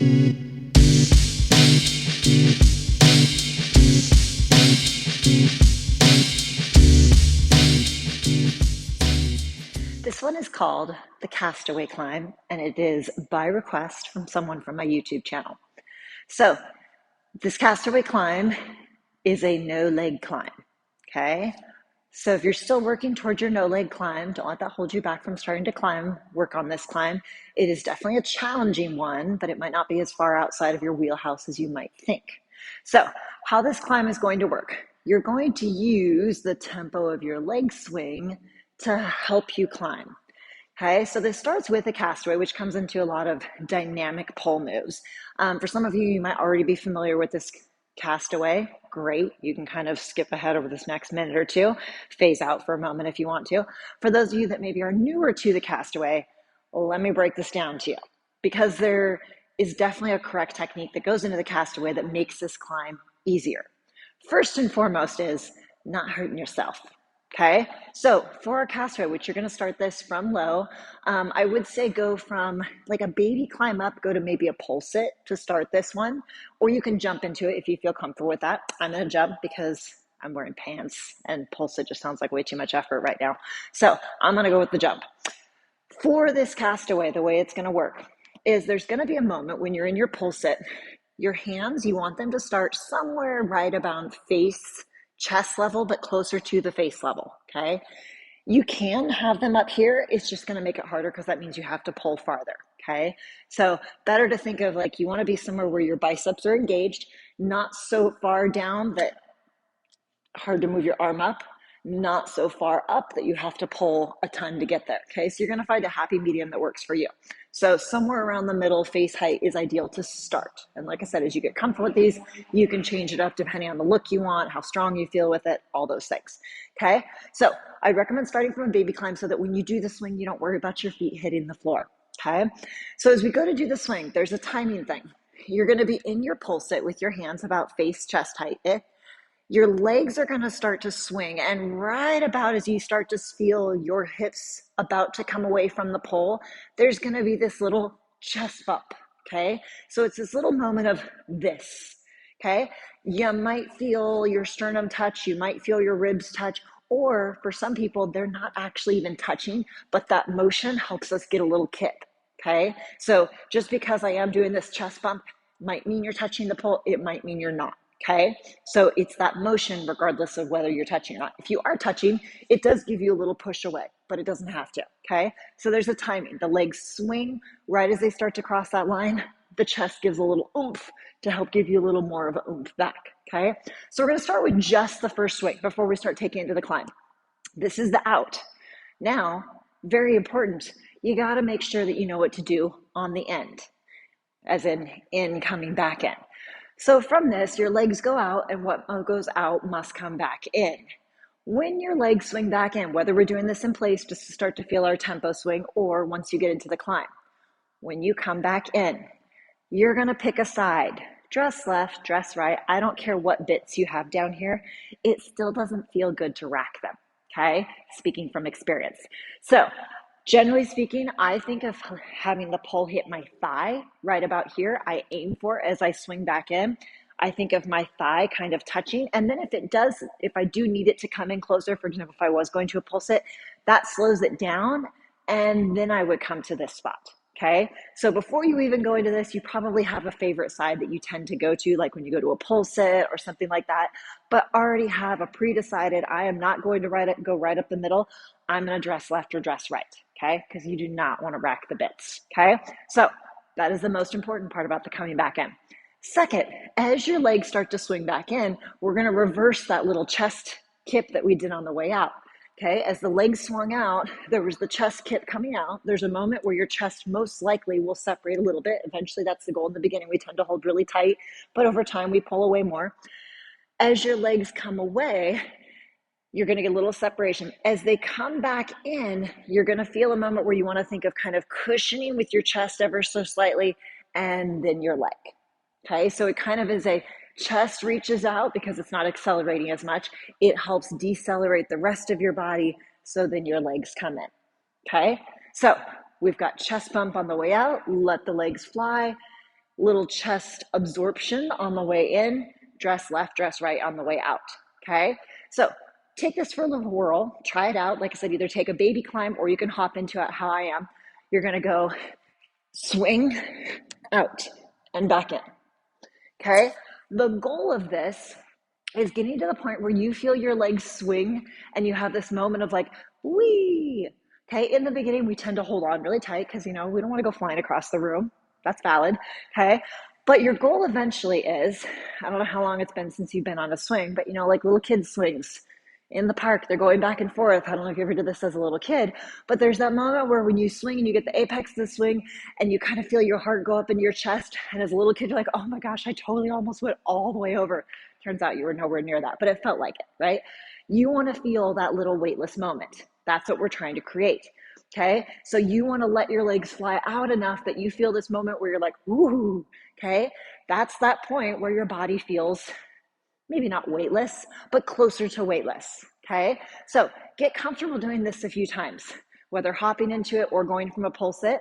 This one is called the Castaway Climb, and it is by request from someone from my YouTube channel. So this Castaway Climb is a no-leg climb, okay? So if you're still working towards your no-leg climb, don't let that hold you back from starting to climb, work on this climb. It is definitely a challenging one, but it might not be as far outside of your wheelhouse as you might think. So how this climb is going to work, you're going to use the tempo of your leg swing to help you climb. Okay, so this starts with a castaway, which comes into a lot of dynamic pole moves. For some of you, you might already be familiar with this castaway. Great, you can kind of skip ahead over this next minute or two, phase out for a moment if you want to. For those of you that maybe are newer to the castaway, let me break this down to you, because there is definitely a correct technique that goes into the castaway that makes this climb easier. First and foremost is not hurting yourself. Okay, so for a castaway, which you're going to start this from low, I would say go from like a baby climb up, go to maybe a pole sit to start this one, or you can jump into it if you feel comfortable with that. I'm going to jump because I'm wearing pants and pole sit just sounds like way too much effort right now. So I'm going to go with the jump. For this castaway, the way it's going to work is there's going to be a moment when you're in your pole sit, your hands, you want them to start somewhere right about chest level, but closer to the face level, okay? You can have them up here. It's just going to make it harder because that means you have to pull farther, okay? So better to think of like you want to be somewhere where your biceps are engaged, not so far down that hard to move your arm up, not so far up that you have to pull a ton to get there, okay? So you're going to find a happy medium that works for you. So somewhere around the middle, face height is ideal to start. And like I said, as you get comfortable with these, you can change it up depending on the look you want, how strong you feel with it, all those things, okay? So I recommend starting from a baby climb so that when you do the swing, you don't worry about your feet hitting the floor, okay? So as we go to do the swing, there's a timing thing. You're going to be in your pole sit with your hands about face chest height. Your legs are going to start to swing, and right about as you start to feel your hips about to come away from the pole, there's going to be this little chest bump, okay? So it's this little moment of this, okay? You might feel your sternum touch, you might feel your ribs touch, or for some people, they're not actually even touching, but that motion helps us get a little kick, okay? So just because I am doing this chest bump might mean you're touching the pole, it might mean you're not. Okay, so it's that motion regardless of whether you're touching or not. If you are touching, it does give you a little push away, but it doesn't have to, okay? So there's a timing. The legs swing right as they start to cross that line. The chest gives a little oomph to help give you a little more of an oomph back, okay? So we're gonna start with just the first swing before we start taking it to the climb. This is the out. Now, very important, you gotta make sure that you know what to do on the end, as in coming back in. So from this, your legs go out, and what goes out must come back in. When your legs swing back in, whether we're doing this in place just to start to feel our tempo swing, or once you get into the climb, when you come back in, you're going to pick a side. Dress left, dress right. I don't care what bits you have down here. It still doesn't feel good to rack them, okay? Speaking from experience. So generally speaking, I think of having the pole hit my thigh right about here. I aim for as I swing back in. I think of my thigh kind of touching. And then if I do need it to come in closer, for example, if I was going to a pole sit, that slows it down. And then I would come to this spot. Okay, so before you even go into this, you probably have a favorite side that you tend to go to, like when you go to a pole sit or something like that, but already have a pre-decided, I am not going to go right up the middle. I'm going to dress left or dress right, okay? Because you do not want to rack the bits, okay? So that is the most important part about the coming back in. Second, as your legs start to swing back in, we're going to reverse that little chest kip that we did on the way out. Okay, as the legs swung out, there was the chest kip coming out. There's a moment where your chest most likely will separate a little bit. Eventually, that's the goal. In the beginning, we tend to hold really tight, but over time, we pull away more. As your legs come away, you're going to get a little separation. As they come back in, you're going to feel a moment where you want to think of kind of cushioning with your chest ever so slightly, and then your leg. Okay, so it kind of is a chest reaches out because it's not accelerating as much. It helps decelerate the rest of your body, so then your legs come in. Okay, so we've got chest bump on the way out, let the legs fly. little chest absorption on the way in, dress left, dress right on the way out, okay? So take this for a little whirl, try it out. Like I said, either take a baby climb or you can hop into it how I am. You're gonna go swing out and back in, okay? The goal of this is getting to the point where you feel your legs swing and you have this moment of like, wee. Okay, in the beginning, we tend to hold on really tight because, we don't want to go flying across the room. That's valid, okay? But your goal eventually is, I don't know how long it's been since you've been on a swing, but, like little kids' swings in the park, they're going back and forth. I don't know if you ever did this as a little kid, but there's that moment where when you swing and you get the apex of the swing and you kind of feel your heart go up into your chest. And as a little kid, you're like, oh my gosh, I totally almost went all the way over. Turns out you were nowhere near that, but it felt like it, right? You want to feel that little weightless moment. That's what we're trying to create. Okay. So you want to let your legs fly out enough that you feel this moment where you're like, ooh, okay. That's that point where your body feels maybe not weightless, but closer to weightless. Okay. So get comfortable doing this a few times, whether hopping into it or going from a pull sit.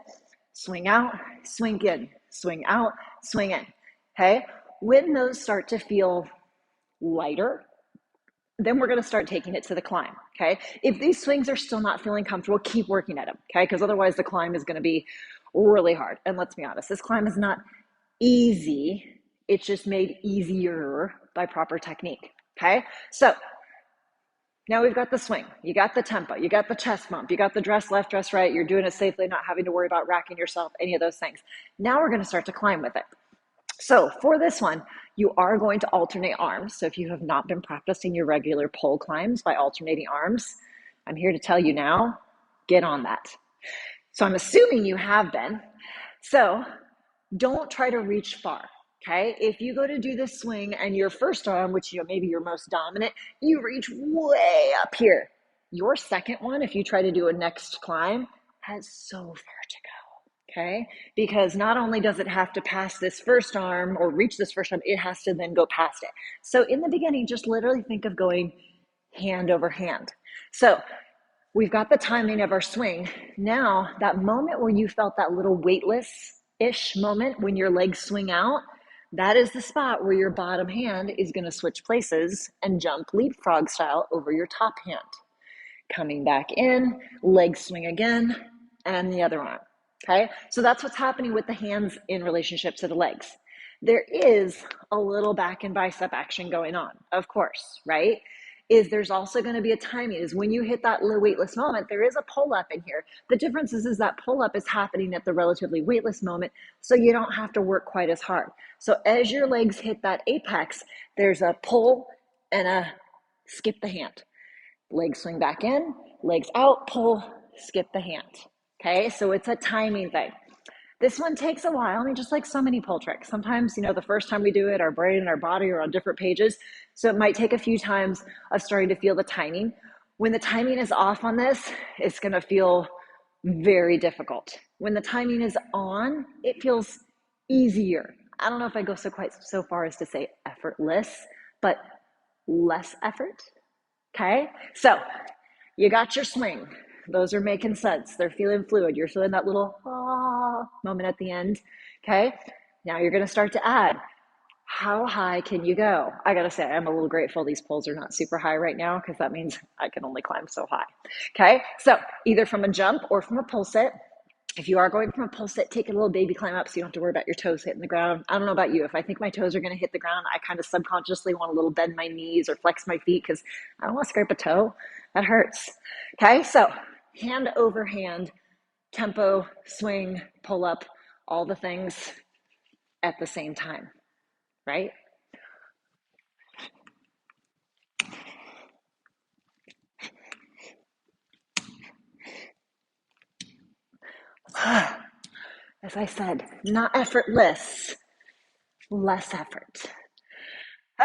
Swing out, swing in, swing out, swing in. Okay. When those start to feel lighter, then we're going to start taking it to the climb. Okay. If these swings are still not feeling comfortable, keep working at them. Okay. Because otherwise the climb is going to be really hard. And let's be honest, this climb is not easy. It's just made easier by proper technique. Okay. So now we've got the swing, you got the tempo, you got the chest bump, you got the dress left, dress right. You're doing it safely, not having to worry about racking yourself, any of those things. Now we're going to start to climb with it. So for this one, you are going to alternate arms. So if you have not been practicing your regular pole climbs by alternating arms, I'm here to tell you now, get on that. So I'm assuming you have been. So don't try to reach far. Okay, if you go to do this swing and your first arm, which maybe your most dominant, you reach way up here. Your second one, if you try to do a next climb, has so far to go. Okay, because not only does it have to pass this first arm or reach this first arm, it has to then go past it. So in the beginning, just literally think of going hand over hand. So we've got the timing of our swing. Now, that moment where you felt that little weightless-ish moment when your legs swing out, that is the spot where your bottom hand is going to switch places and jump leapfrog style over your top hand. Coming back in, leg swing again, and the other arm. Okay, so that's what's happening with the hands in relationship to the legs. There is a little back and bicep action going on, of course, right? There's also going to be a timing. Is when you hit that weightless moment, there is a pull up in here. The difference is that pull up is happening at the relatively weightless moment, so you don't have to work quite as hard. So as your legs hit that apex, there's a pull and a skip the hand. Legs swing back in, legs out, pull, skip the hand. Okay, so it's a timing thing. This one takes a while. I mean, just like so many pull tricks. Sometimes, the first time we do it, our brain and our body are on different pages. So it might take a few times of starting to feel the timing. When the timing is off on this, it's going to feel very difficult. When the timing is on, it feels easier. I don't know if I go so far as to say effortless, but less effort. Okay, so you got your swing. Those are making sense. They're feeling fluid. You're feeling that little moment at the end. Okay, now you're going to start to add. How high can you go? I got to say, I'm a little grateful these poles are not super high right now because that means I can only climb so high. Okay, so either from a jump or from a pull sit. If you are going from a pull sit, take a little baby climb up so you don't have to worry about your toes hitting the ground. I don't know about you. If I think my toes are going to hit the ground, I kind of subconsciously want to little bend my knees or flex my feet because I don't want to scrape a toe. That hurts. Okay, so hand over hand, tempo, swing, pull up, all the things at the same time, right? As I said, not effortless, less effort.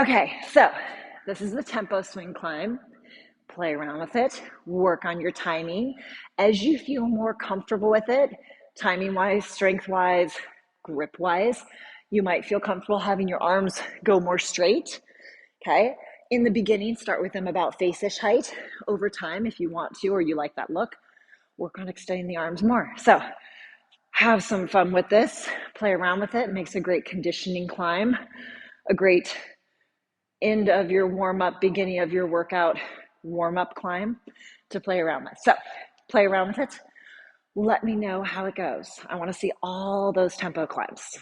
Okay, so this is the tempo swing climb. Play around with it, work on your timing. As you feel more comfortable with it, timing-wise, strength-wise, grip-wise, you might feel comfortable having your arms go more straight, okay? In the beginning, start with them about face-ish height. Over time, if you want to or you like that look, work on extending the arms more. So have some fun with this, play around with it. It makes a great conditioning climb, a great end of your warm up, beginning of your workout warm up climb to play around with. So play around with it. Let me know how it goes. I want to see all those tempo climbs.